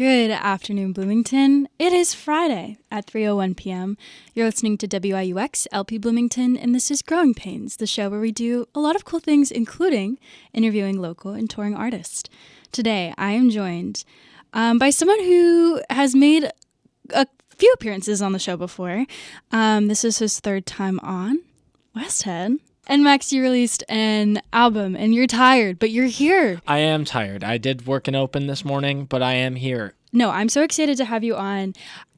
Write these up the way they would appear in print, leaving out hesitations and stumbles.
Good afternoon, Bloomington. It is Friday at 3:01 p.m. You're listening to WIUX LP Bloomington, and this is Growing Pains, the show where we do a lot of cool things, including interviewing local and touring artists. Today, I am joined by someone who has made a few appearances on the show before. This is his third time on, Westhead. And Max, you released an album, and you're tired, but you're here. I am tired. I did work an open this morning, but I am here. No, I'm so excited to have you on.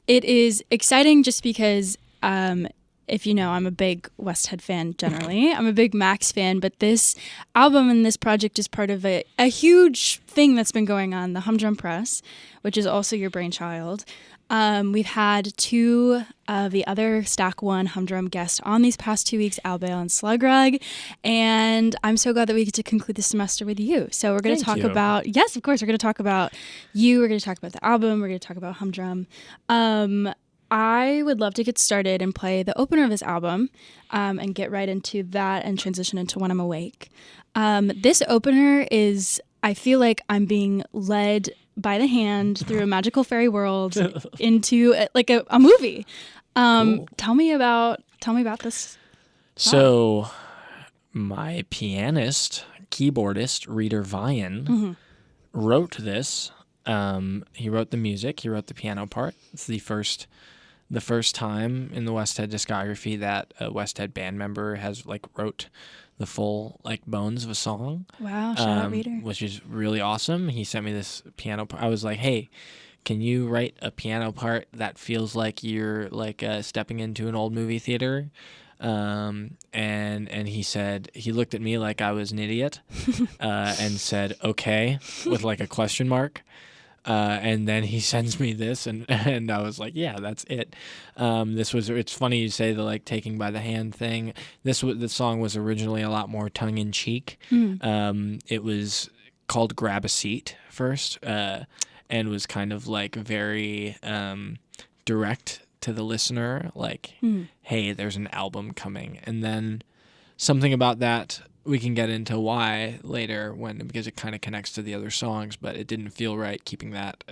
It is exciting just because, if you know, I'm a big Westhead fan generally. I'm a big Max fan, but this album and this project is part of a huge thing that's been going on, the Humdrum Press, which is also your brainchild. We've had two of the other Stack One Humdrum guests on these past 2 weeks, Al Bale and Slugrug, and I'm so glad that we get to conclude the semester with you. So we're going to talk about, yes, of course, we're going to talk about you, we're going to talk about the album, we're going to talk about Humdrum. I would love to get started and play the opener of this album and get right into that and transition into When I'm Awake. This opener is, I feel like I'm being led by the hand through a magical fairy world into like a movie. Cool. Tell me about this. So, my pianist, keyboardist, Reader Vian, wrote this. He wrote the music. He wrote the piano part. It's the first time in the Westhead discography that a Westhead band member has wrote the full bones of a song. Wow, shout out Reader. Which is really awesome. He sent me this piano part. I was like, hey, can you write a piano part that feels like you're stepping into an old movie theater? And he said, he looked at me like I was an idiot and said, okay, with a question mark. And then he sends me this, and I was like, yeah, that's it. It's funny you say the taking by the hand thing. The song was originally a lot more tongue in cheek. It was called Grab a Seat first, and was kind of very direct to the listener, hey, there's an album coming. And then something about that, we can get into why later because it kind of connects to the other songs, but it didn't feel right keeping that.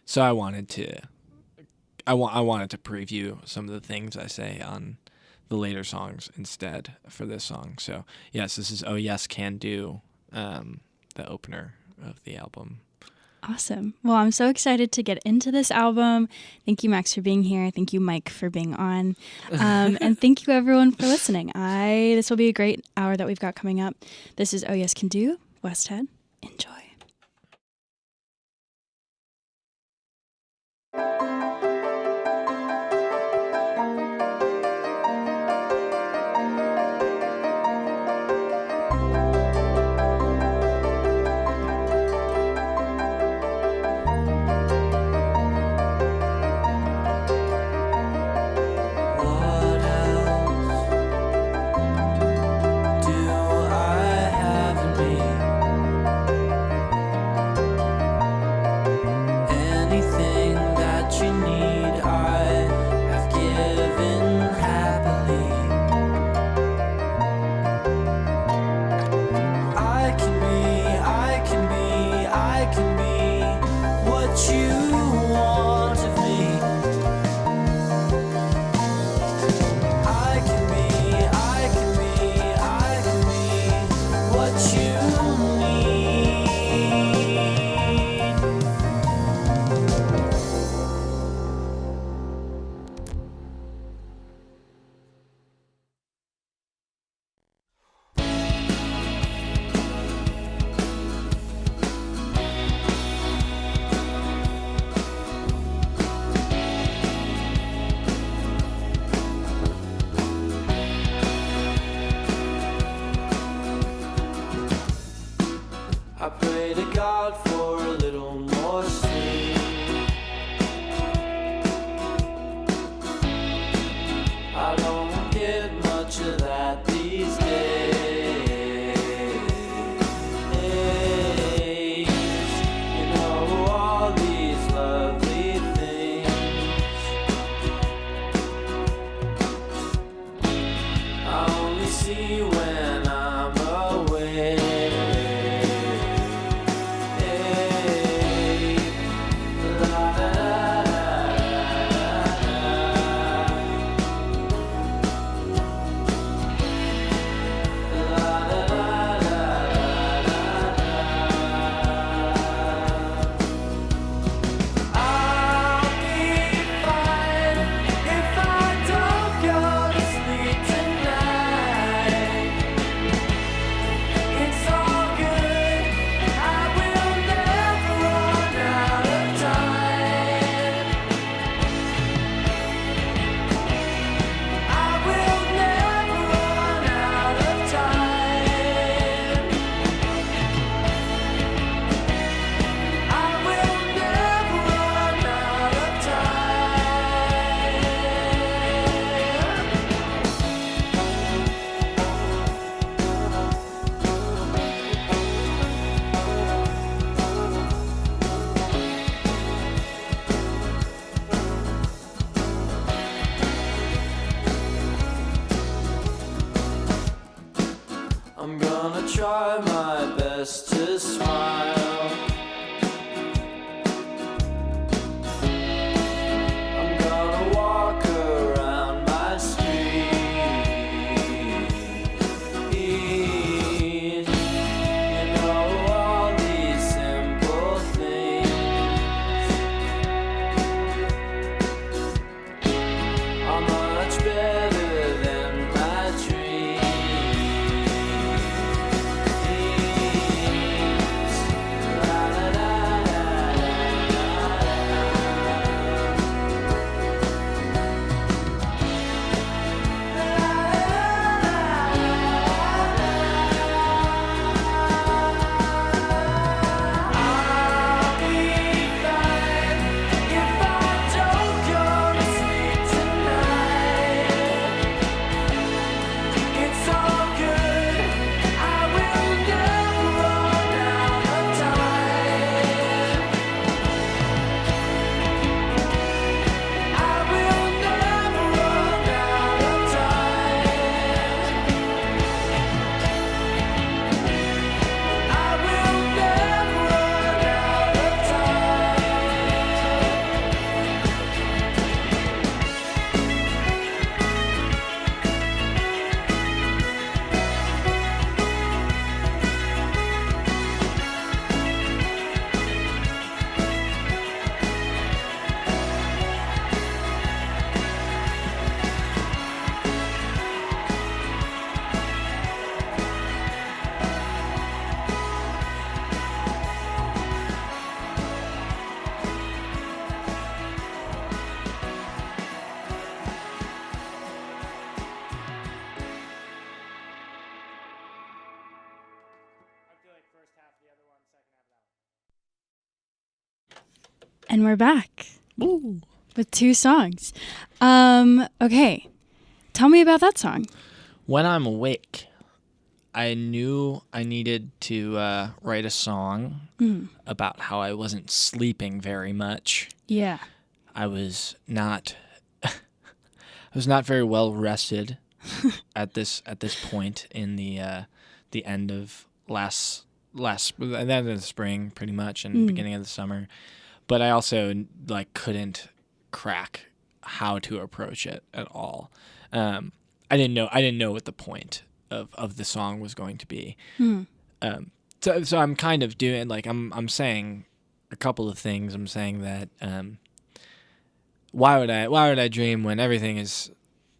So I wanted to preview some of the things I say on the later songs instead for this song. So yes, this is Oh Yes Can Do, the opener of the album. Awesome. Well, I'm so excited to get into this album. Thank you, Max, for being here. Thank you, Mike, for being on. And thank you, everyone, for listening. This will be a great hour that we've got coming up. This is Oh Yes Can Do, Westhead. Enjoy. And we're back Woo. with 2 songs. Okay. Tell me about that song. When I'm awake, I knew I needed to write a song about how I wasn't sleeping very much. Yeah. I was not very well rested at this point in the end of the end of the spring, pretty much, and beginning of the summer. But I also couldn't crack how to approach it at all. I didn't know what the point of the song was going to be. So I'm kind of doing I'm saying a couple of things. I'm saying that why would I dream when everything is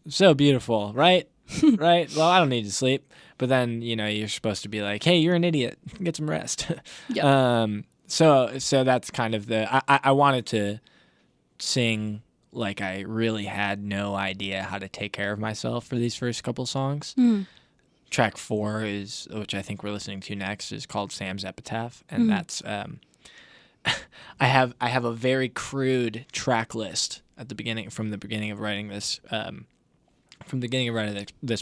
so beautiful, right? Right? Well, I don't need to sleep. But then, you're supposed to be like, hey, you're an idiot. Get some rest. Yep. So that's kind of I wanted to sing like I really had no idea how to take care of myself for these first couple songs. Track 4 which I think we're listening to next, is called Sam's Epitaph. And that's, I have a very crude track list from the beginning of writing this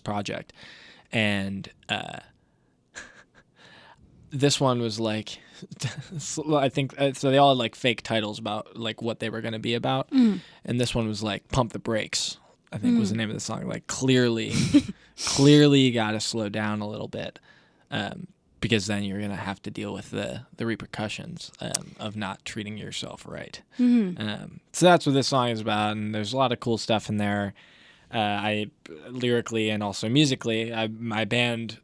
project. And this one was like, I think so. They all had fake titles about what they were going to be about, and this one was Pump the Brakes, I think was the name of the song. Clearly you got to slow down a little bit, because then you're going to have to deal with the repercussions of not treating yourself right. So that's what this song is about, and there's a lot of cool stuff in there. I lyrically and also musically, my band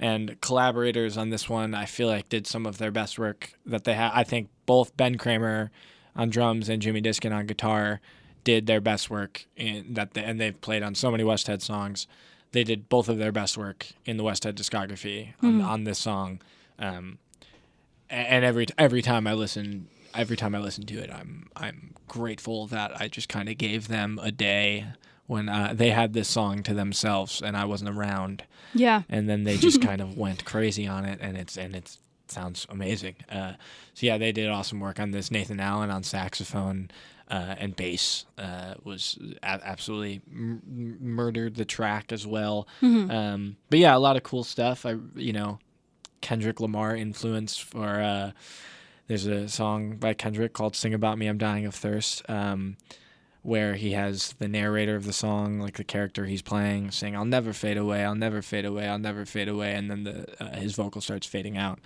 and collaborators on this one, I feel like did some of their best work that they had. I think both Ben Kramer on drums and Jimmy Diskin on guitar did their best work and they've played on so many Westhead songs. They did both of their best work in the Westhead discography on this song. And every time I listen to it, I'm grateful that I just kind of gave them a day when they had this song to themselves and I wasn't around. Yeah. And then they just kind of went crazy on it, and it sounds amazing. So yeah, they did awesome work on this. Nathan Allen on saxophone and bass was absolutely murdered the track as well. But yeah, a lot of cool stuff. Kendrick Lamar influence for there's a song by Kendrick called "Sing About Me, I'm Dying of Thirst," where he has the narrator of the song, the character he's playing, saying, "I'll never fade away, I'll never fade away, I'll never fade away," and then his vocal starts fading out.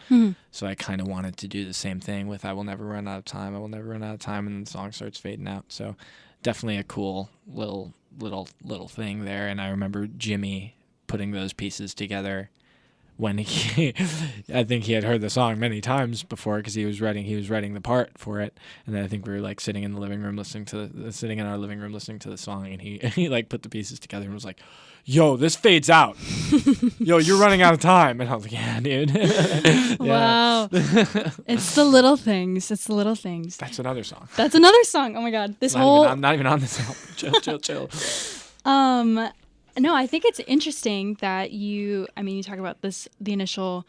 So I kind of wanted to do the same thing with "I will never run out of time, I will never run out of time," and then the song starts fading out. So definitely a cool little thing there. And I remember Jimmy putting those pieces together when I think he had heard the song many times before, because he was writing the part for it, and then I think we were sitting in our living room listening to the song, and he put the pieces together and was like, "Yo, this fades out. Yo, you're running out of time." And I was like, "Yeah, dude." Yeah. Wow. It's the little things. That's another song. Oh my God, I'm not even on this album. Chill. No, I think it's interesting that you talk about this, the initial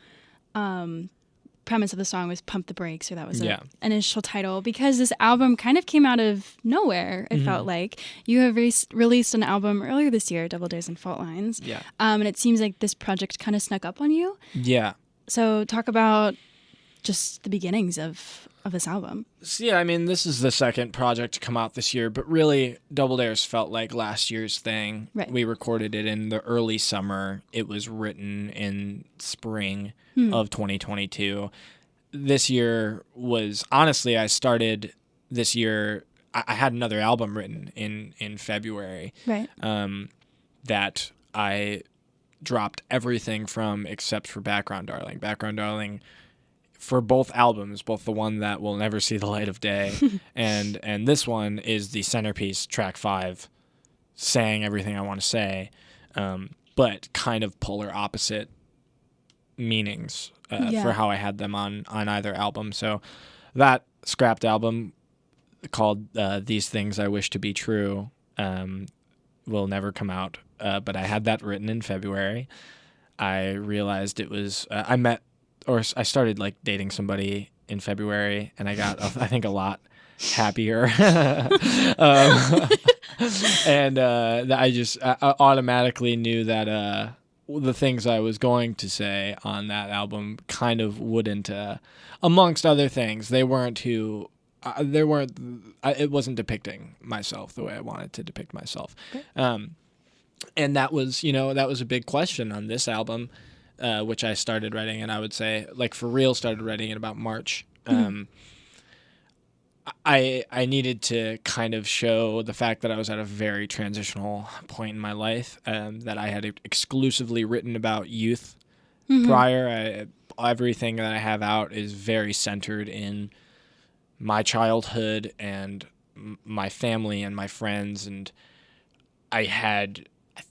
premise of the song was "Pump the Brakes," or that was an initial title, because this album kind of came out of nowhere. It felt like you have released an album earlier this year, Double Days and Fault Lines. Yeah. And it seems like this project kind of snuck up on you. Yeah. So talk about just the beginnings of this album. So yeah, this is the second project to come out this year, but really Double Dares felt like last year's thing. Right. We recorded it in the early summer. It was written in spring of 2022. This year was, honestly, I started this year, I had another album written in February. Right. That I dropped everything from except for Background Darling. Background Darling, for both albums, both the one that will never see the light of day and this one, is the centerpiece, track 5, saying everything I want to say, but kind of polar opposite meanings for how I had them on either album. So that scrapped album, called These Things I Wish to Be True, will never come out, but I had that written in February. I realized it was I started dating somebody in February, and I got I think a lot happier. And I automatically knew that the things I was going to say on that album kind of wouldn't, amongst other things, it wasn't depicting myself the way I wanted to depict myself. Okay. And that was a big question on this album, which I started writing, and I would say, like, for real, started writing in about March. I needed to kind of show the fact that I was at a very transitional point in my life, that I had exclusively written about youth prior. Everything that I have out is very centered in my childhood and my family and my friends, and I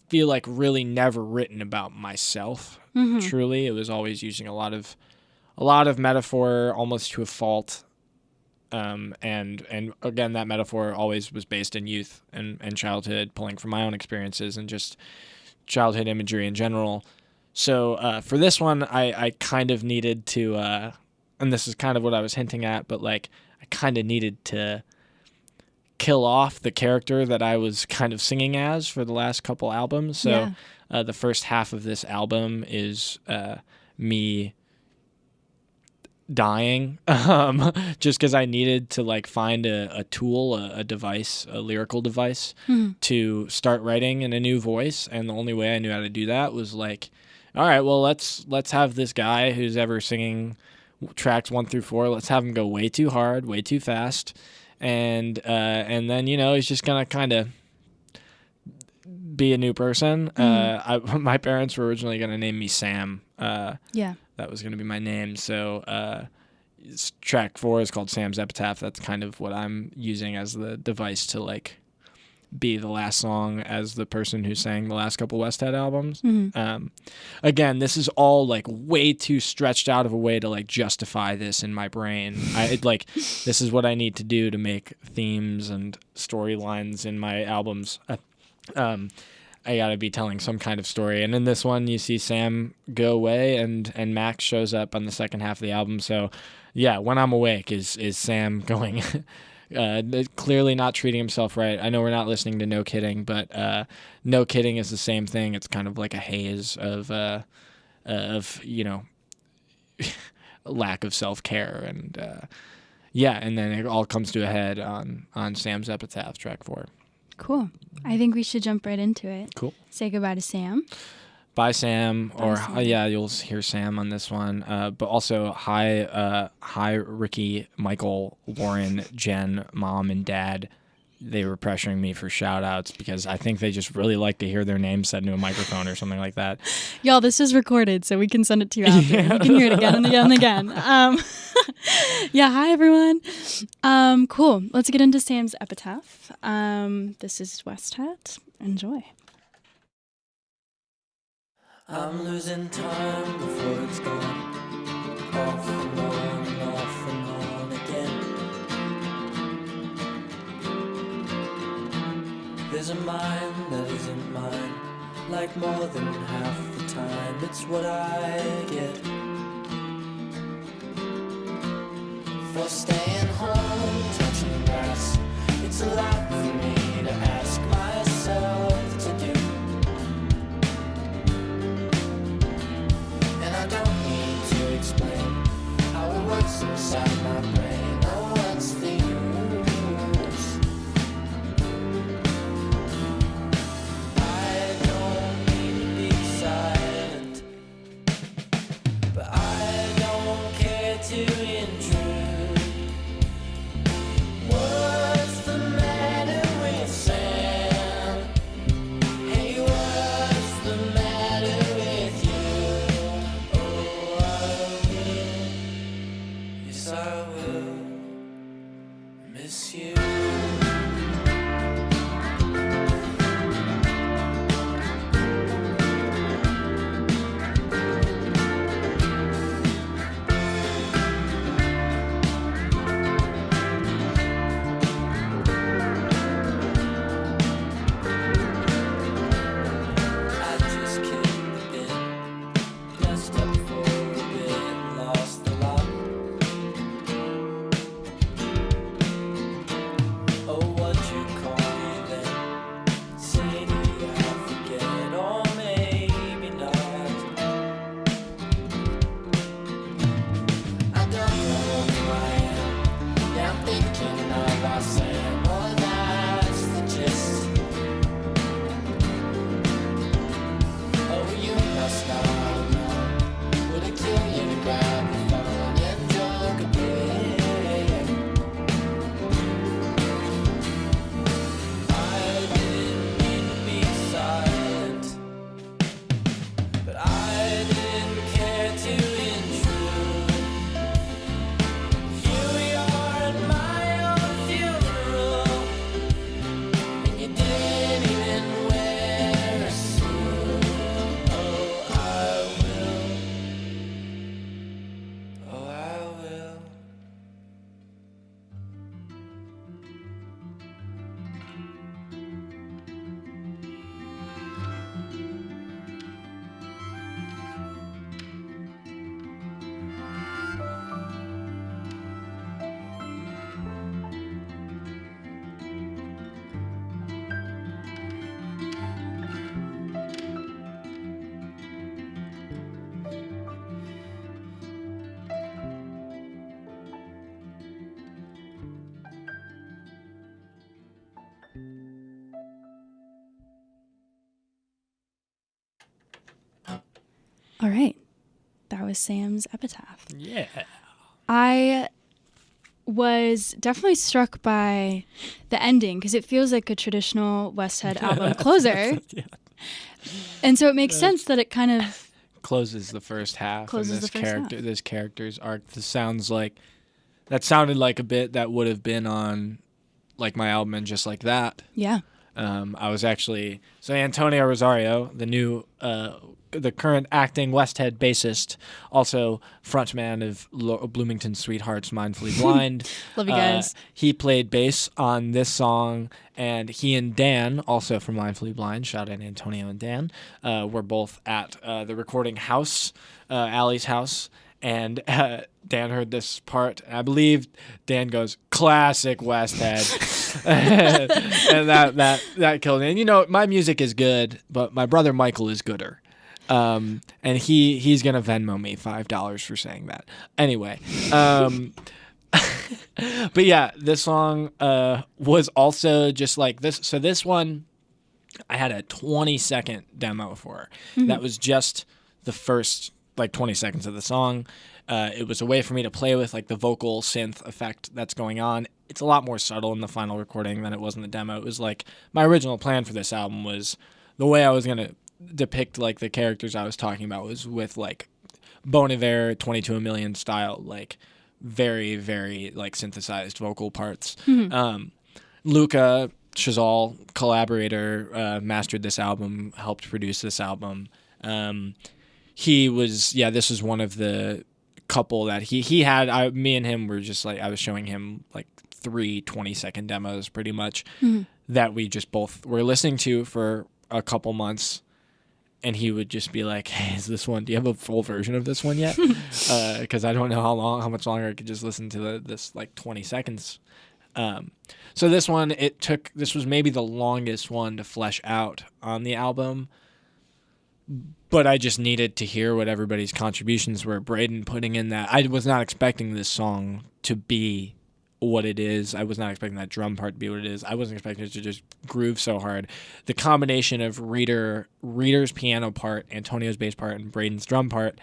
feel like really never written about myself. Truly, it was always using a lot of metaphor, almost to a fault. And again, that metaphor always was based in youth and childhood, pulling from my own experiences and just childhood imagery in general. So for this one, I kind of needed to, and this is kind of what I was hinting at, but like I kind of needed to kill off the character that I was kind of singing as for the last couple albums. So the first half of this album is me dying, just because I needed to like find a tool, a device, a lyrical device to start writing in a new voice. And the only way I knew how to do that was like, all right, well, let's have this guy who's ever singing tracks 1 through 4. Let's have him go way too hard, way too fast. And then, he's just going to kind of be a new person. My parents were originally going to name me Sam. That was going to be my name. So track 4 is called Sam's Epitaph. That's kind of what I'm using as the device to like be the last song as the person who sang the last couple Westhead albums. Again, this is all like way too stretched out of a way to like justify this in my brain. This is what I need to do to make themes and storylines in my albums. I gotta be telling some kind of story. And in this one, you see Sam go away and Max shows up on the second half of the album. So yeah, When I'm Awake is Sam going, clearly not treating himself right. I know we're not listening to No Kidding, but No Kidding is the same thing. It's kind of like a haze of lack of self-care. And and then it all comes to a head on Sam's Epitaph, track 4. Cool. I think we should jump right into it. Cool. Say goodbye to Sam. Bye, Sam. You'll hear Sam on this one. But also, hi, Ricky, Michael, Lauren, Jen, Mom, and Dad. They were pressuring me for shout-outs because I think they just really like to hear their name said into a microphone or something like that. Y'all, this is recorded, so we can send it to you after. You can hear it again and again and again. Hi, everyone. Cool. Let's get into Sam's Epitaph. This is Westhead. Enjoy. I'm losing time before it's gone. Off and on and off and on again. There's a mind that isn't mine. Like more than half the time, it's what I get for staying home, touching grass. It's a lot for me to ask myself to do. And I don't need to explain how it works inside my brain. Oh, what's the use? I don't need to be silent, but I don't care to intrude. What's the matter with Sam? Hey, what's the matter with you? Oh, I will, yes I will miss you. I just kicked the bin, messed up for a bit, lost a lot. All right. That was Sam's Epitaph. Yeah. I was definitely struck by the ending because it feels like a traditional Westhead album closer. Yeah. And so it makes sense that it kind of Closes the first half. Closes and this the first half. This character's arc. This sounded like a bit that would have been on like my album and Just Like That. yeah. I was actually Antonio Rosario, the current acting Westhead bassist, also frontman of Bloomington Sweethearts, Mindfully Blind. Love you guys. He played bass on this song, and he and Dan, also from Mindfully Blind, shout out Antonio and Dan, were both at the recording house, Allie's house. And Dan heard this part. I believe Dan goes, "Classic Westhead," and that killed me. And my music is good, but my brother Michael is gooder. And he's gonna Venmo me $5 for saying that. Anyway, but yeah, this song was also just like this. So this one, I had a 20-second demo for. That was just the first 20 seconds of the song. It was a way for me to play with the vocal synth effect that's going on. It's a lot more subtle in the final recording than it was in the demo. It was my original plan for this album was the way I was going to depict the characters I was talking about was with Bon Iver 22 a Million style, very, very synthesized vocal parts. Luca Chazal, collaborator, mastered this album, helped produce this album. He was, this is one of the couple that he had. Me and him were just I was showing him 3 20-second demos pretty much that we just both were listening to for a couple months. And he would just be like, "Hey, do you have a full version of this one yet?" Because I don't know how much longer I could just listen to this 20 seconds. So this one, this was maybe the longest one to flesh out on the album. But I just needed to hear what everybody's contributions were. Braden putting in that. I was not expecting this song to be what it is. I was not expecting that drum part to be what it is. I wasn't expecting it to just groove so hard. The combination of Reader's piano part, Antonio's bass part, and Braden's drum part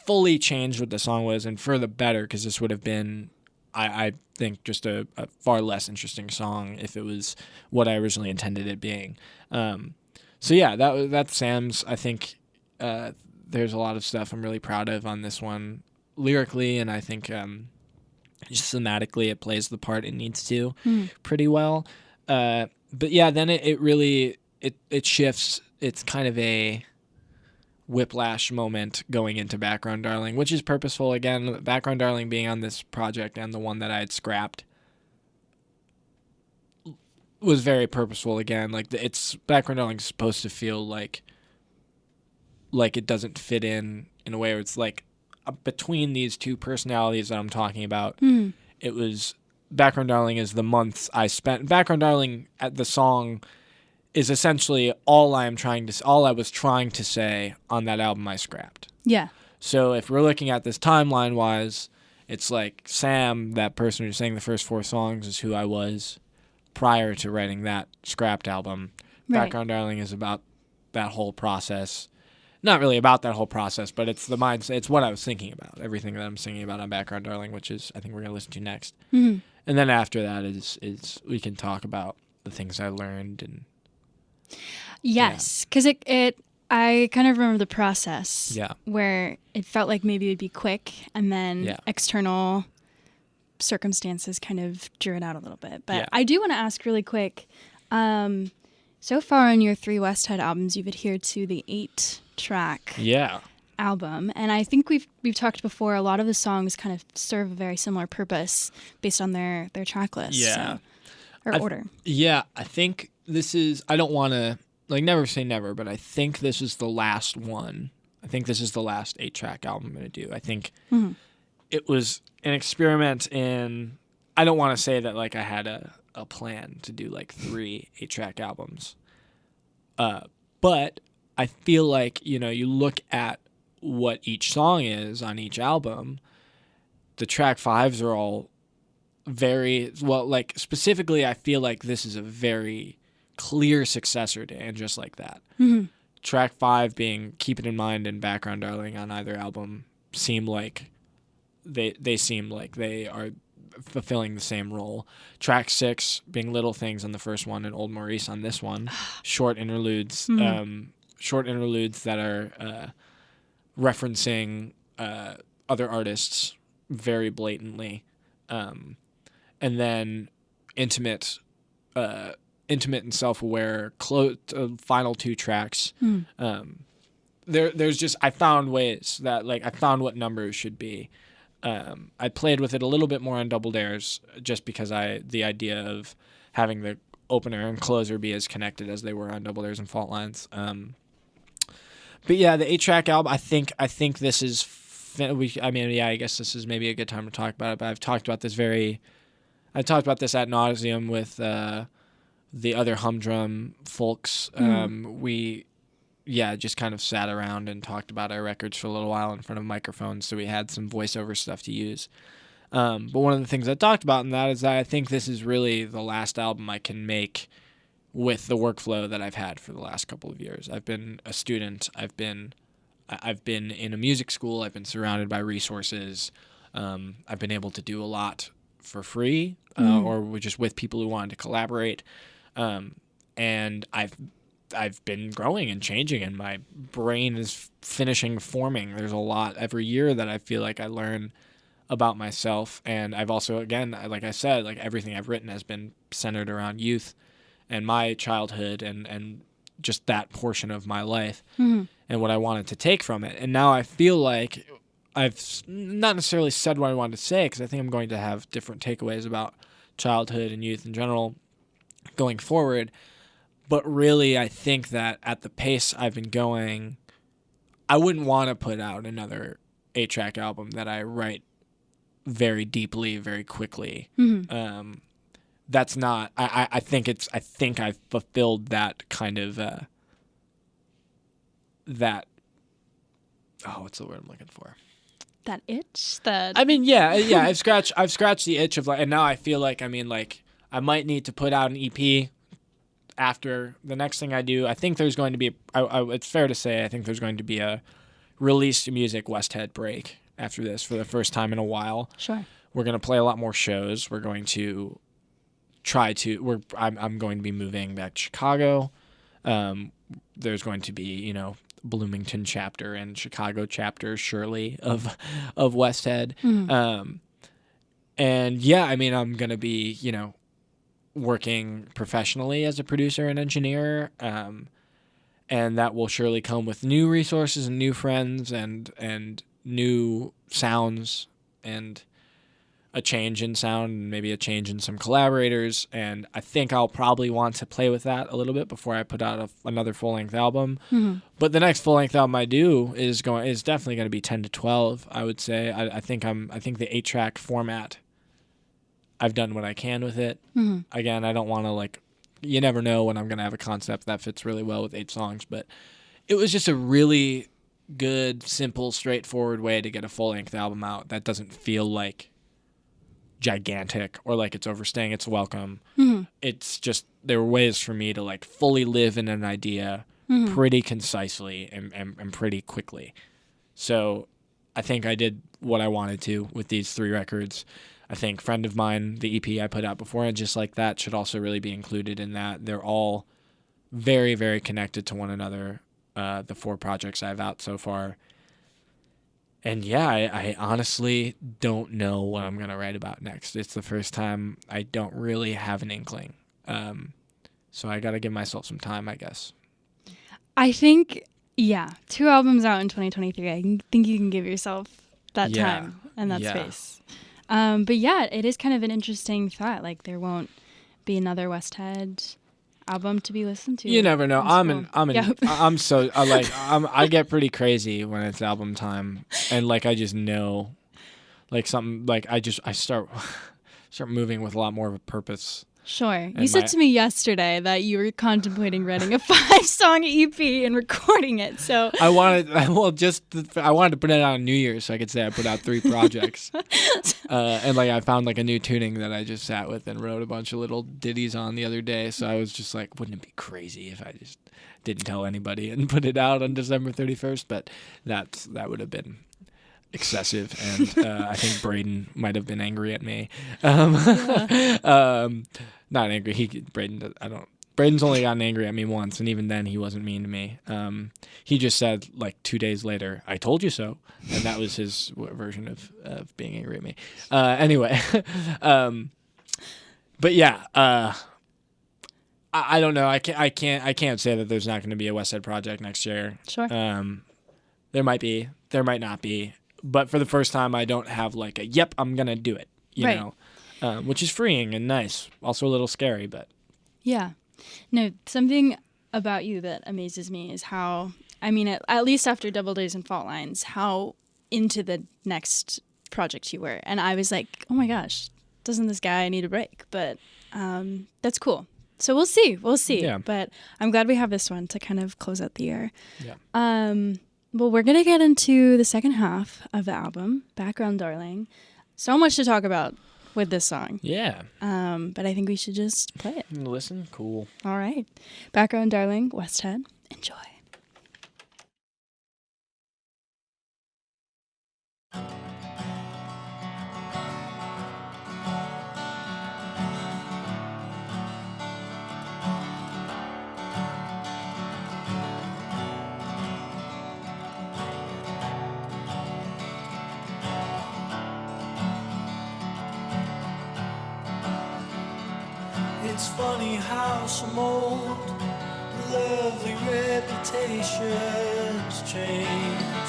fully changed what the song was, and for the better, because this would have been, I think, just a far less interesting song if it was what I originally intended it being. So yeah, that's Sam's. I think there's a lot of stuff I'm really proud of on this one lyrically, and I think just thematically it plays the part it needs to pretty well. But yeah, then it really shifts. It's kind of a whiplash moment going into Background Darling, which is purposeful. Again, Background Darling being on this project and the one that I had scrapped was very purposeful. Again, it's Background Darling is supposed to feel like it doesn't fit in a way where it's between these two personalities that I'm talking about. It was Background Darling is the months I spent. Background Darling at the song is essentially all I was trying to say on that album I scrapped. Yeah. So if we're looking at this timeline wise, it's Sam, that person who sang the first 4 songs, is who I was prior to writing that scrapped album. Right. Background Darling is about that whole process. Not really about that whole process, but it's the mindset. It's what I was thinking about. Everything that I'm singing about on Background Darling, which is I think we're gonna listen to next. And then after that is we can talk about the things I learned and. Yes, because I kind of remember the process. Yeah. Where it felt like maybe it would be quick, and then external circumstances kind of drew it out a little bit. But I do want to ask really quick. So far on your 3 Westhead albums, you've adhered to the 8-track album, and I think we've talked before. A lot of the songs kind of serve a very similar purpose based on their track list, or order. Yeah, I think this is. I don't want to never say never, but I think this is the last one. I think this is the last 8-track album I'm going to do. I think it was an experiment in. I don't want to say that I had a plan to do 3 8-track albums. But I feel you look at what each song is on each album, the track 5s are all very, specifically I feel this is a very clear successor to And Just Like That. track 5 being Keep It In Mind and Background Darling on either album seem like they seem like they are fulfilling the same role. Track 6 being Little Things on the first one and Old Maurice on this one. Short interludes that are referencing other artists very blatantly. And then intimate and self-aware final 2 tracks. There's just, I found ways that, like, I found what numbers should be. I played with it a little bit more on Double Dares just because the idea of having the opener and closer be as connected as they were on Double Dares and Fault Lines. But yeah, the 8-track album, I think this is, I guess this is maybe a good time to talk about it, but I've talked about this ad nauseum with the other humdrum folks. We just kind of sat around and talked about our records for a little while in front of microphones, so we had some voiceover stuff to use. But one of the things I talked about in that is that I think this is really the last album I can make with the workflow that I've had for the last couple of years. I've been a student. I've been in a music school. I've been surrounded by resources. I've been able to do a lot for free or just with people who wanted to collaborate. And I've been growing and changing, and my brain is finishing forming. There's a lot every year that I feel like I learn about myself. And I've also, again, like I said, like everything I've written has been centered around youth and my childhood and just that portion of my life and what I wanted to take from it. And now I feel like I've not necessarily said what I wanted to say, because I think I'm going to have different takeaways about childhood and youth in general going forward. But really, I think that at the pace I've been going, I wouldn't want to put out another 8-track album that I write very deeply, very quickly. That's not. I think I've fulfilled that kind of that. Oh, what's the word I'm looking for? That itch. That. I mean, yeah. I've scratched the itch of, like, and now I feel like, I mean, like, I might need to put out an EP after the next thing I do. I think there's going to be. It's fair to say I think there's going to be a released music Westhead break after this for the first time in a while. Sure. We're going to play a lot more shows. We're going to I'm going to be moving back to Chicago. There's going to be, Bloomington chapter and Chicago chapter, surely, of Westhead. And yeah, I mean, I'm going to be, working professionally as a producer and engineer. And that will surely come with new resources and new friends and new sounds and a change in sound and maybe a change in some collaborators. And I think I'll probably want to play with that a little bit before I put out another full-length album. But the next full-length album I do is definitely going to be 10 to 12, I would say. I think the 8-track format, I've done what I can with it. Again, I don't want to, you never know when I'm going to have a concept that fits really well with 8 songs, but it was just a really good, simple, straightforward way to get a full-length album out that doesn't feel like gigantic or like it's overstaying its welcome. It's just, there were ways for me to fully live in an idea pretty concisely and pretty quickly. So I think I did what I wanted to with these 3 records. I think Friend of Mine, the EP I put out before, and Just Like That should also really be included in that. They're all very, very connected to one another, the 4 projects I have out so far. And yeah, I honestly don't know what I'm going to write about next. It's the first time I don't really have an inkling. So I got to give myself some time, I guess. I think, 2 albums out in 2023. I think you can give yourself that time and that space. But yeah, it is kind of an interesting thought. There won't be another Westhead album to be listened to. You never know. I get pretty crazy when it's album time, and I just know, something I start moving with a lot more of a purpose Sure. You And said my- to me yesterday that you were contemplating writing a 5-song EP and recording it. So I wanted to put it out on New Year's so I could say I put out 3 projects. And like I found like a new tuning that I just sat with and wrote a bunch of little ditties on the other day. So I was just like, wouldn't it be crazy if I just didn't tell anybody and put it out on December 31st? But that would have been excessive, and I think Braden might have been angry at me. Not angry. Braden's only gotten angry at me once, and even then he wasn't mean to me. He just said like 2 days later, "I told you so," and that was his version of being angry at me. Anyway, but yeah, I don't know. I can't say that there's not going to be a Westhead project next year. sure. There might be, there might not be. But for the first time, I don't have like a, yep, I'm going to do it, you Right. know, which is freeing and nice. Also a little scary, but. Yeah. No, something about you that amazes me is how, I mean, at least after Double Days and Fault Lines, how into the next project you were. And I was like, oh my gosh, doesn't this guy need a break? But that's cool. So we'll see. We'll see. Yeah. But I'm glad we have this one to kind of close out the year. Yeah. Well, we're going to get into the second half of the album, Background Darling. So much to talk about with this song. Yeah. But I think we should just play it. Listen, cool. All right. Background Darling, Westhead. Enjoy. It's funny how some old lovely reputations change.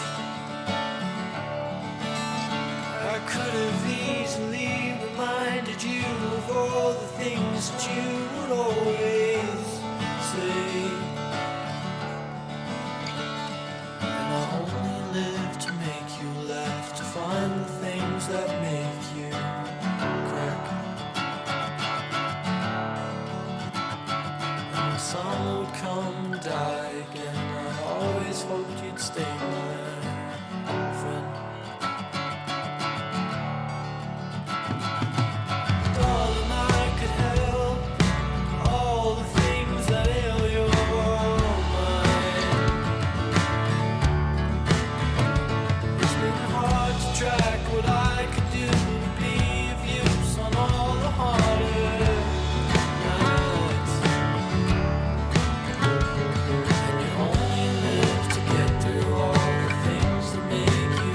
I could have easily reminded you of all the things that you would always say, and I only live to make you laugh, to find the things that make you crack. Sun would come and die again. I always hoped you'd stay my friend. Darling, I could help all the things that ail your mind. It's been hard to track what I could do to be of use on all the harder nights. And you only live to get through all the things that make you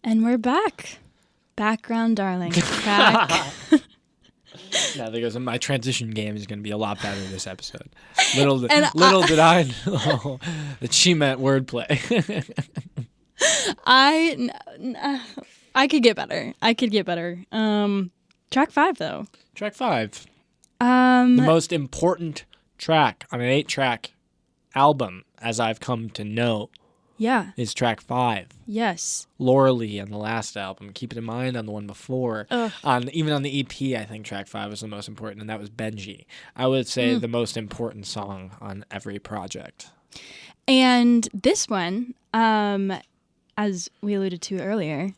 And we're back. Background darling. Back. Now there goes my transition game is going to be a lot better this episode. Little did I know that she meant wordplay. I could get better. Track 5 though. Track 5. The most important track on an 8-track album, as I've come to know, is track 5. Yes. Laura Lee on the last album. Keep it in mind on the one before. Even on the EP, I think track 5 was the most important, and that was Benji. I would say the most important song on every project. And this one, as we alluded to earlier,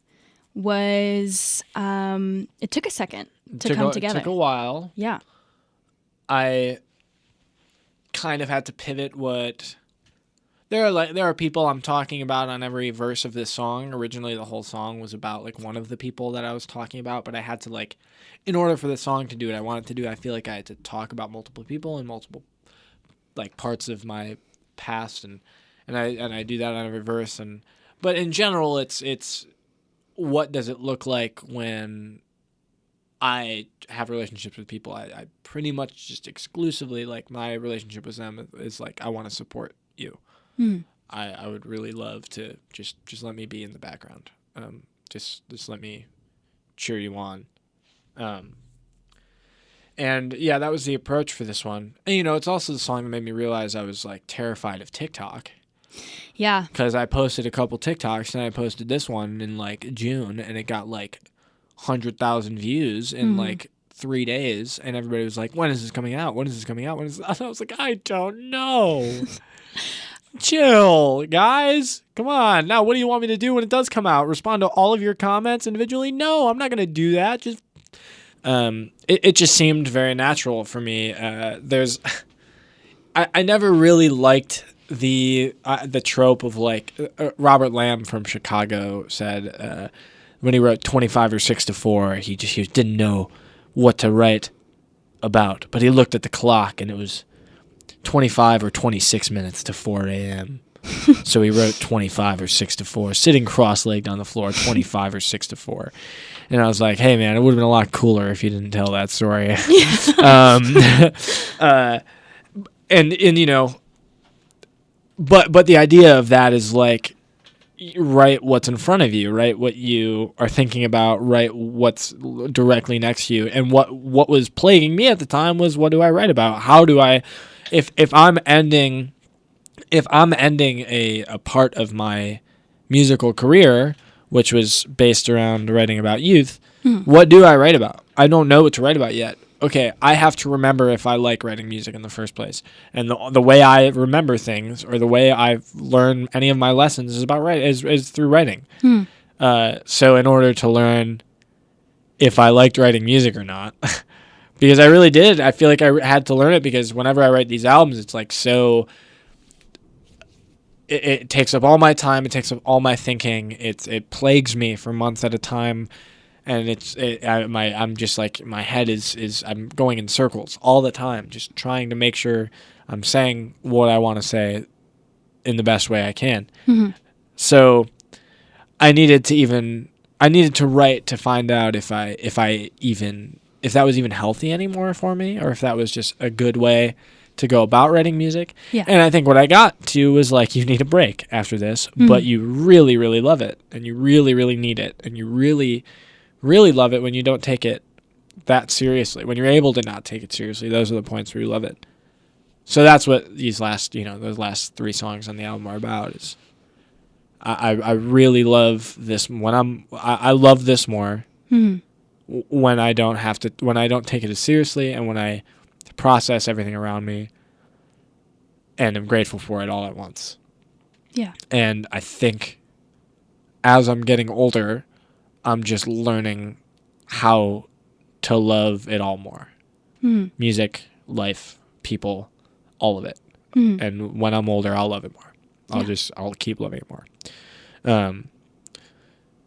was it took a second to come together. It took a while. Yeah. I kind of had to pivot what... There are people I'm talking about on every verse of this song. Originally, the whole song was about like one of the people that I was talking about, but I had to like, in order for the song to do what I wanted to do, I feel like I had to talk about multiple people and multiple like parts of my past, and I do that on every verse. But in general, it's what does it look like when I have relationships with people? I pretty much just exclusively, like, my relationship with them is like, I want to support you. I would really love to just let me be in the background. Just let me cheer you on. And yeah, that was the approach for this one. And it's also the song that made me realize I was like terrified of TikTok. Yeah. Because I posted a couple TikToks, and I posted this one in like June, and it got like 100,000 views in like 3 days, and everybody was like, when is this coming out? When is this coming out? When is this? I was like, I don't know. Chill, guys. Come on. Now, what do you want me to do when it does come out? Respond to all of your comments individually? No, I'm not going to do that. Just it just seemed very natural for me. I never really liked the trope of like Robert Lamb from Chicago said when he wrote 25 or 6 to 4, he didn't know what to write about, but he looked at the clock and it was 25 or 26 minutes to 4 a.m. So he wrote 25 or 6 to 4, sitting cross-legged on the floor, 25 or 6 to 4. And I was like, hey, man, it would have been a lot cooler if you didn't tell that story. But the idea of that is like, write what's in front of you, write what you are thinking about, write what's directly next to you. And what was plaguing me at the time was, what do I write about? How do I... If I'm ending a part of my musical career, which was based around writing about youth, what do I write about? I don't know what to write about yet. Okay, I have to remember if I like writing music in the first place. And the way I remember things, or the way I've learned any of my lessons is through writing. So in order to learn if I liked writing music or not... Because I really did. I feel like I had to learn it, because whenever I write these albums, it's like so... It takes up all my time. It takes up all my thinking. It plagues me for months at a time. And I'm just like, my head is I'm going in circles all the time, just trying to make sure I'm saying what I want to say in the best way I can. So I needed to write to find out if that was even healthy anymore for me, or if that was just a good way to go about writing music. Yeah. And I think what I got to was like, you need a break after this, but you really, really love it, and you really, really need it, and you really, really love it when you don't take it that seriously. When you're able to not take it seriously, those are the points where you love it. So that's what those last 3 songs on the album are about. Is I really love this I love this more. When I don't take it as seriously, and when I process everything around me and am grateful for it all at once. Yeah. And I think as I'm getting older, I'm just learning how to love it all more. Music, life, people, all of it. And when I'm older, I'll love it more. I'll keep loving it more.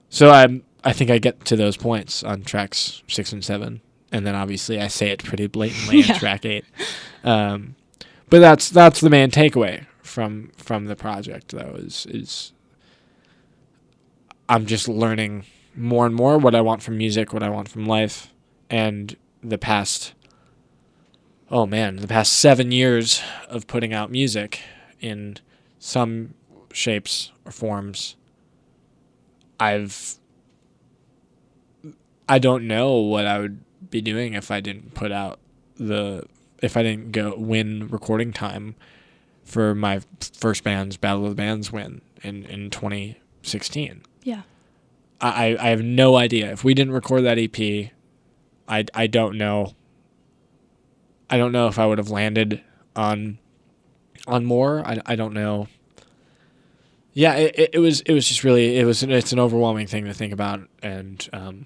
So I think I get to those points on tracks 6 and 7, and then obviously I say it pretty blatantly in track 8. But that's the main takeaway from the project, though. Is I'm just learning more and more what I want from music, what I want from life. And the past 7 years of putting out music in some shapes or forms, I don't know what I would be doing if I didn't if I didn't go win recording time for my first band's Battle of the Bands win in 2016. Yeah. I have no idea. If we didn't record that EP, I don't know. I don't know if I would have landed on more. I don't know. Yeah, it was just really, it's an overwhelming thing to think about. And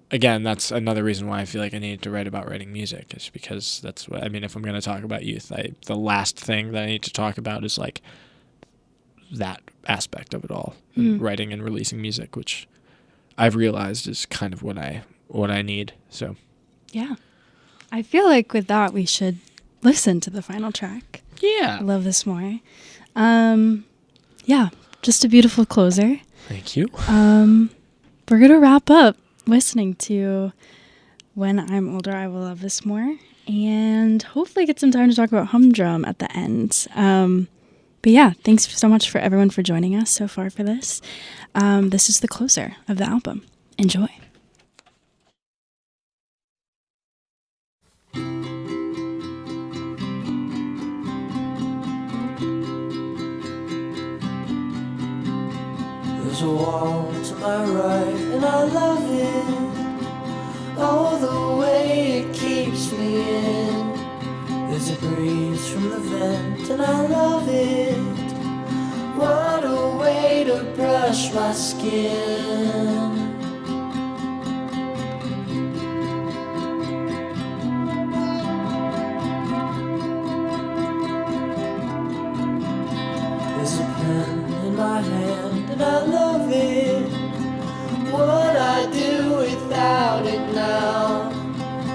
again, that's another reason why I feel like I needed to write about writing music, is because that's what, I mean, if I'm going to talk about youth, the last thing that I need to talk about is like that aspect of it all, writing and releasing music, which I've realized is kind of what I need. So yeah, I feel like with that we should listen to the final track. Yeah, I love this more. Yeah, just a beautiful closer. Thank you. We're gonna wrap up listening to When I'm Older I Will Love This More, and hopefully get some time to talk about Humdrum at the end. But yeah, thanks so much for everyone for joining us so far for this. This is the closer of the album. Enjoy. There's a wall to my right, and I love it. All the way it keeps me in. There's a breeze from the vent, and I love it. What a way to brush my skin. There's a pen in my hand, and I love it. What I do without it now.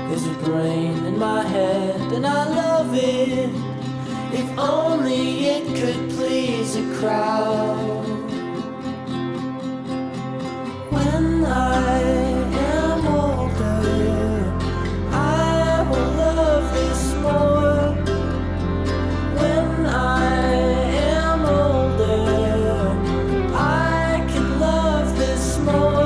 There's a brain in my head, and I love it. If only it could please a crowd. When I am older, I will love this more. When I am older, I can love this more.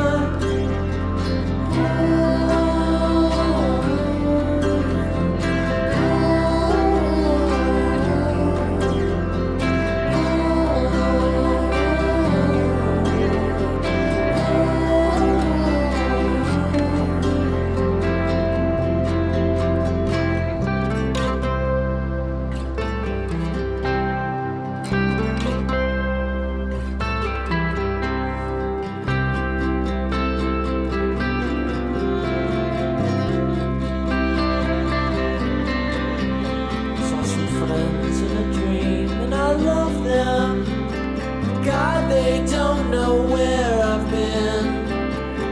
Saw some friends in a dream, and I love them. God, they don't know where I've been.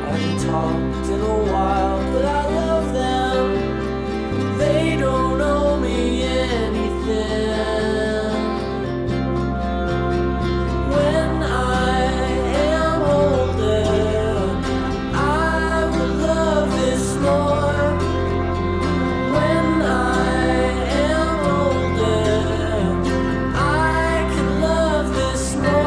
I haven't talked in a while, but I love them. They don't owe me anything. When I am older, I will love this more. When I am older, I can love this more.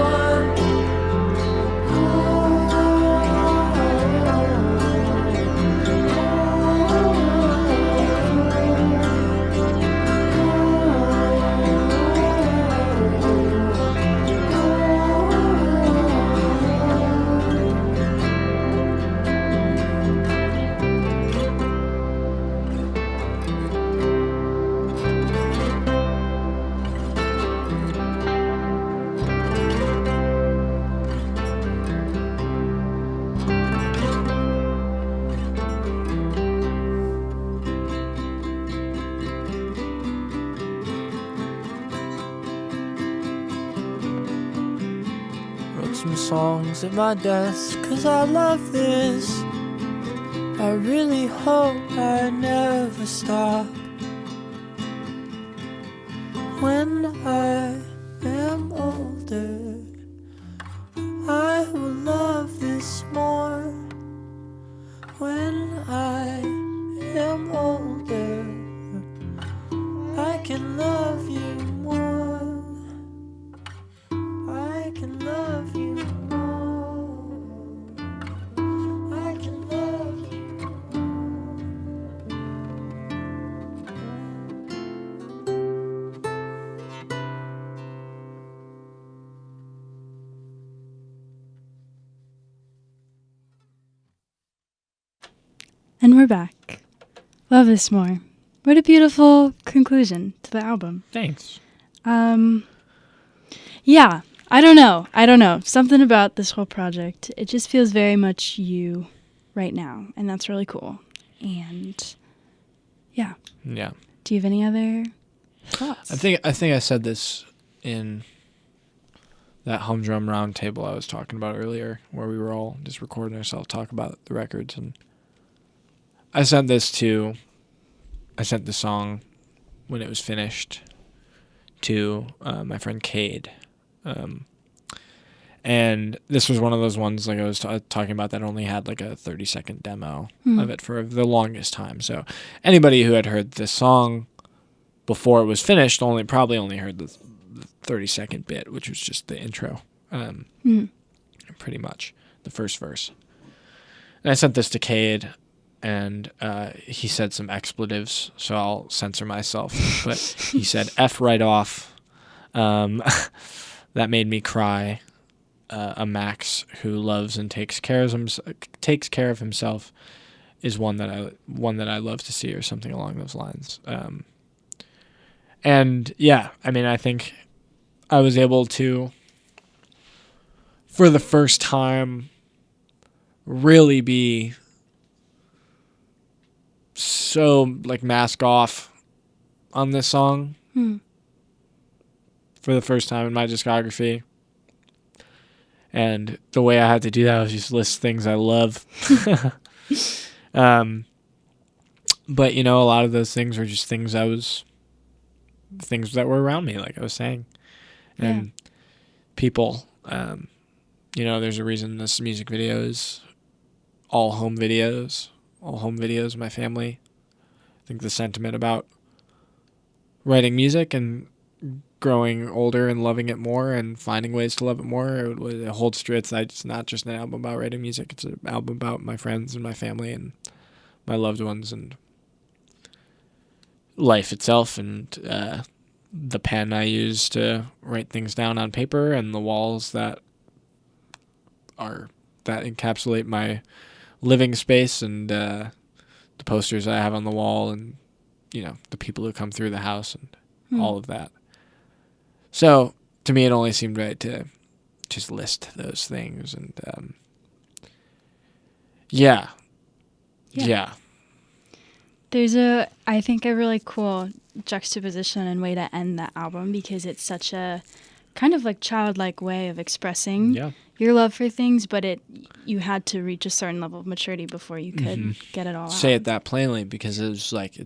Wrote some songs at my desk, 'cause I love this. I really hope I never stop. When I am older, I will love And we're back. Love this more. What a beautiful conclusion to the album. Thanks. Yeah, I don't know. Something about this whole project, it just feels very much you right now, and that's really cool. And yeah. Yeah. Do you have any other thoughts? I think I said this in that humdrum round table I was talking about earlier, where we were all just recording ourselves talk about the records, and I sent the song when it was finished to my friend Cade. And this was one of those ones, like I was talking about, that only had like a 30-second demo of it for the longest time. So anybody who had heard this song before it was finished probably only heard the 30-second bit, which was just the intro, pretty much the first verse. And I sent this to Cade, and he said some expletives, so I'll censor myself. But he said F right off. That made me cry. A Max who loves and takes care of himself is one that I love to see, or something along those lines. And yeah, I mean, I think I was able to, for the first time, really be so like mask off on this song for the first time in my discography. And the way I had to do that was just list things I love. But, you know, a lot of those things were just things that were around me, like I was saying. And people, you know, there's a reason this music video is all home videos of my family. I think the sentiment about writing music and growing older and loving it more and finding ways to love it more, it holds true. It's not just an album about writing music. It's an album about my friends and my family and my loved ones and life itself, and the pen I use to write things down on paper, and the walls that encapsulate my living space, and the posters I have on the wall, and, you know, the people who come through the house, and all of that. So to me, it only seemed right to just list those things. And yeah. There's I think a really cool juxtaposition and way to end that album, because it's such a kind of like childlike way of expressing your love for things, but you had to reach a certain level of maturity before you could get it all out. Say it that plainly, because it was like,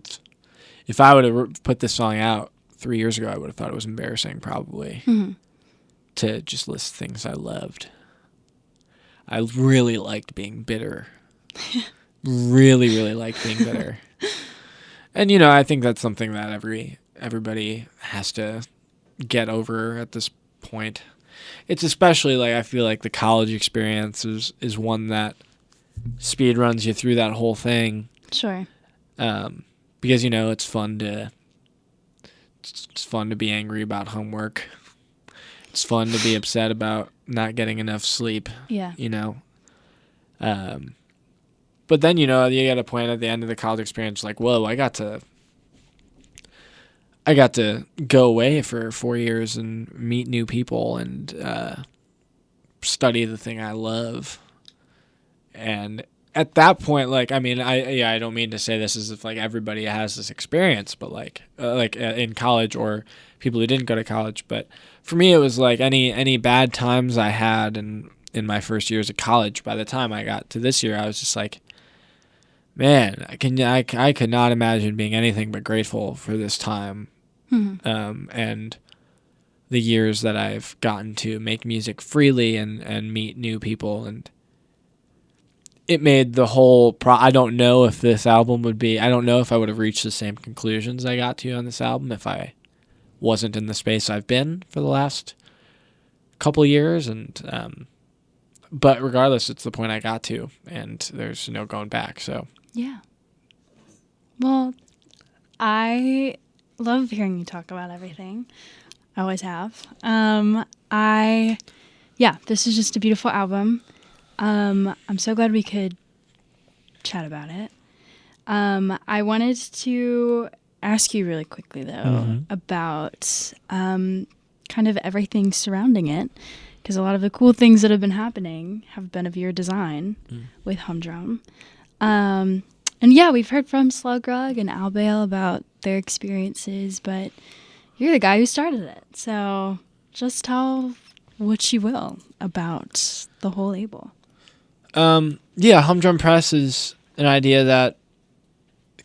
if I would have put this song out 3 years ago, I would have thought it was embarrassing, probably, to just list things I loved. I really liked being bitter. Really, really liked being bitter. And, you know, I think that's something that everybody has to get over at this point. It's especially, like, I feel like the college experience is one that speed runs you through that whole thing. Sure. Because, you know, it's fun to be angry about homework. It's fun to be upset about not getting enough sleep. Yeah. You know? But then, you know, you get a point at the end of the college experience, like, whoa, I got to go away for 4 years and meet new people and study the thing I love. And at that point, like, I mean, I don't mean to say this as if like everybody has this experience, but like in college, or people who didn't go to college. But for me, it was like any bad times I had in my first years of college. By the time I got to this year, I was just like, man, I could not imagine being anything but grateful for this time, and the years that I've gotten to make music freely and meet new people. And it made the whole I don't know if this album I don't know if I would have reached the same conclusions I got to on this album if I wasn't in the space I've been for the last couple years. And but regardless, it's the point I got to, and there's no going back. So yeah. Well, I love hearing you talk about everything. I always have. This is just a beautiful album. I'm so glad we could chat about it. I wanted to ask you really quickly, though, about kind of everything surrounding it, because a lot of the cool things that have been happening have been of your design with Humdrum. And yeah, we've heard from Slugrug and Albale about their experiences, but you're the guy who started it. So just tell what you will about the whole label. Yeah, Humdrum Press is an idea that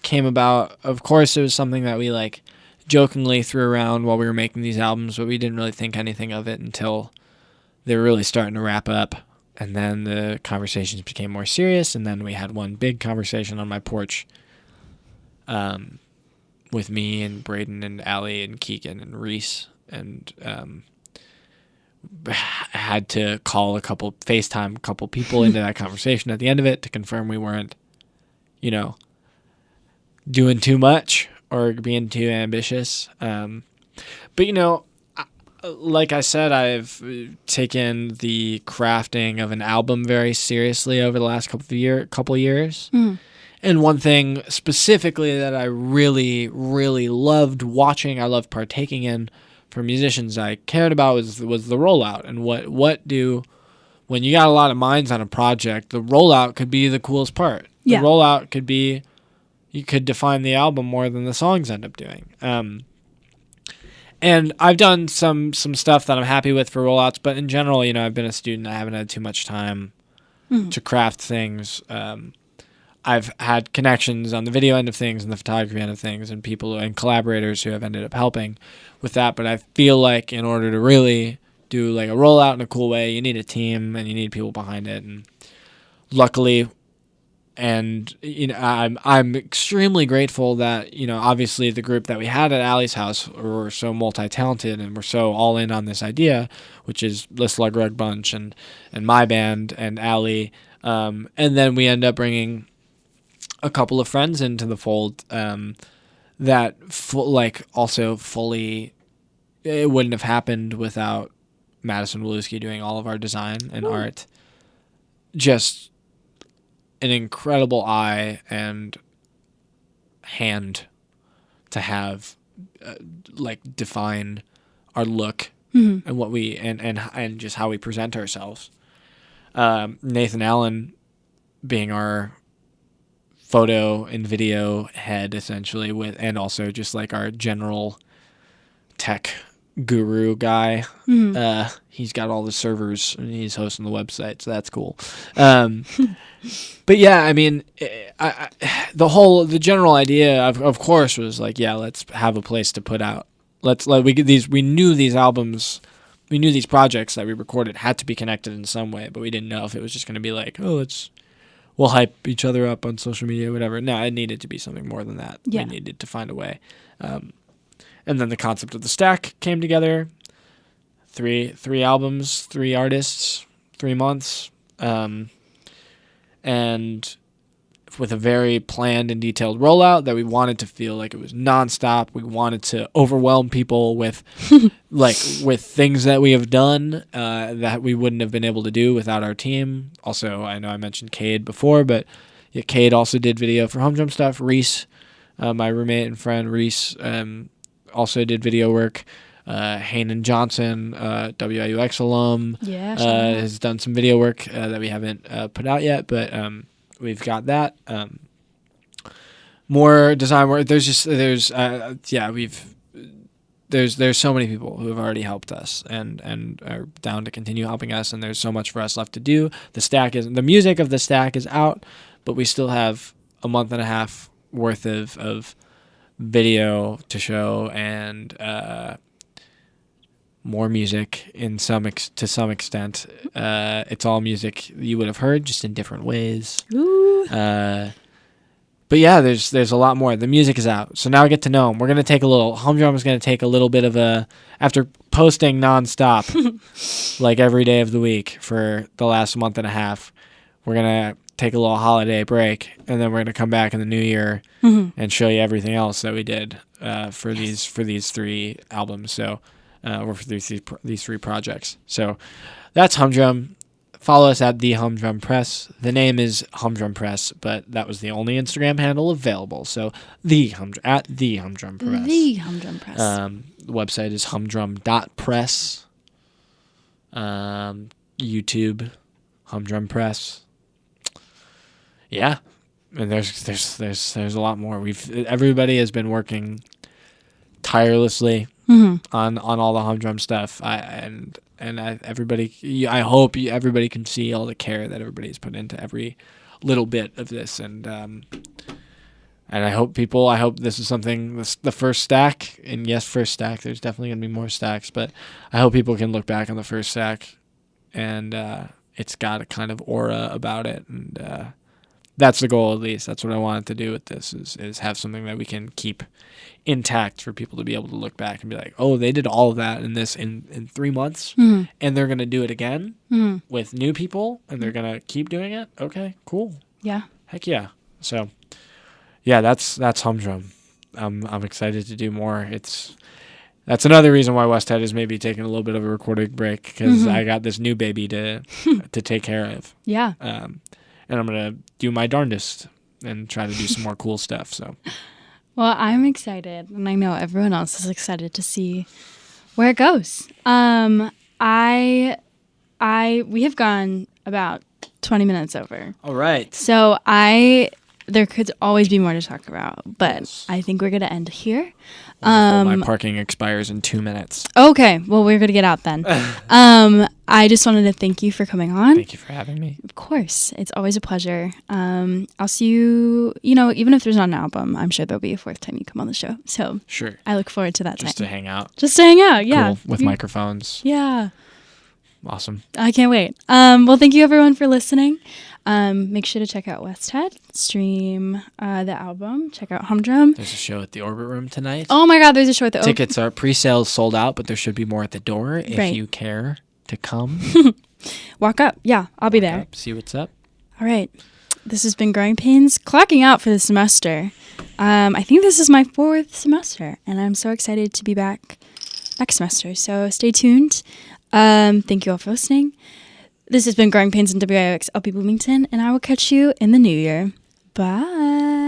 came about. Of course, it was something that we like jokingly threw around while we were making these albums, but we didn't really think anything of it until they were really starting to wrap up. And then the conversations became more serious, and then we had one big conversation on my porch with me and Braden and Allie and Keegan and Reese, and had to call FaceTime a couple people into that conversation at the end of it to confirm we weren't, doing too much or being too ambitious. But, like I said, I've taken the crafting of an album very seriously over the last couple years. And one thing specifically that I really, really loved watching, I loved partaking in for musicians I cared about was the rollout. And when you got a lot of minds on a project, the rollout could be the coolest part. The rollout could be, you could define the album more than the songs end up doing. And I've done some stuff that I'm happy with for rollouts, but in general, I've been a student. I haven't had too much time to craft things. I've had connections on the video end of things and the photography end of things, and people and collaborators who have ended up helping with that. But I feel like in order to really do like a rollout in a cool way, you need a team and you need people behind it. And luckily, and I'm extremely grateful that obviously the group that we had at Allie's house were so multi-talented and we're so all in on this idea, which is the Slug Rug Bunch and my band and Allie, and then we end up bringing a couple of friends into the fold that also fully, it wouldn't have happened without Madison Waluski doing all of our design and art. Just an incredible eye and hand to have define our look and what we and just how we present ourselves. Nathan Allen being our photo and video head essentially, and also just like our general tech guru guy. He's got all the servers and he's hosting the website, so that's cool. But yeah, I mean, the general idea of course was like, yeah, let's have a place to put out. We knew these albums, we knew these projects that we recorded had to be connected in some way, but we didn't know if it was just going to be like, we'll hype each other up on social media, whatever. No, it needed to be something more than that. Yeah. We needed to find a way. And then the concept of the stack came together. Three albums, 3 artists, 3 months. And with a very planned and detailed rollout that we wanted to feel like it was nonstop. We wanted to overwhelm people with with things that we have done that we wouldn't have been able to do without our team. Also, I know I mentioned Cade before, but yeah, Cade also did video for Humdrum stuff. Reese, my roommate and friend Reese, also did video work. Hanan Johnson, WIUX alum, has done some video work that we haven't put out yet, but we've got that. More design work. There's so many people who have already helped us and are down to continue helping us, and there's so much for us left to do. The music of the stack is out, but we still have a month and a half worth of video to show and more music to some extent. It's all music you would have heard, just in different ways. But yeah, there's a lot more. The music is out, so now I get to know him. Humdrum is going to take a little bit of after posting nonstop, like every day of the week for the last month and a half, we're going to take a little holiday break, and then we're going to come back in the new year and show you everything else that we did for these 3 albums. So, or for these 3 projects. So that's Humdrum. follow us at The Humdrum Press. The name is Humdrum Press, but that was the only Instagram handle available. So at The Humdrum Press. The Humdrum Press. The website is humdrum.press. YouTube, Humdrum Press. Yeah, and there's a lot more. Everybody has been working tirelessly on all the Humdrum stuff. I hope everybody can see all the care that everybody's put into every little bit of this, and I hope this is something, the first stack, and yes, first stack, there's definitely going to be more stacks, but I hope people can look back on the first stack and it's got a kind of aura about it, and that's the goal, at least. That's what I wanted to do with this, is have something that we can keep intact for people to be able to look back and be like, oh, they did all of that in this in 3 months, and they're going to do it again with new people, and they're going to keep doing it. Okay, cool. Yeah. Heck yeah. So, yeah, that's Humdrum. I'm excited to do more. That's another reason why Westhead is maybe taking a little bit of a recording break, because I got this new baby to take care of. Yeah. And I'm going to do my darndest and try to do some more cool stuff. So, well, I'm excited, and I know everyone else is excited to see where it goes. We have gone about 20 minutes over. all right. So there could always be more to talk about, but Yes. I think we're going to end here. My parking expires in 2 minutes. Okay, well, we're going to get out then. I just wanted to thank you for coming on. Thank you for having me. Of course. It's always a pleasure. I'll see you, even if there's not an album, I'm sure there'll be a fourth time you come on the show. So Sure. I look forward to that Just time. to hang out. Just to hang out, yeah. Cool. With microphones. Yeah. Awesome. I can't wait. Well, thank you everyone for listening. Make sure to check out Westhead, stream the album, check out Humdrum. There's a show at the Orbit Room tonight. Oh my God, there's a show at the Tickets are pre-sales sold out, but there should be more at the door if Right. you care to come. Walk up. Yeah, I'll be there. Up, see what's up. All right. This has been Growing Pains, clocking out for the semester. I think this is my 4th semester, and I'm so excited to be back next semester. So stay tuned. Thank you all for listening. This has been Growing Pains in WIOX LP Bloomington, and I will catch you in the new year. Bye.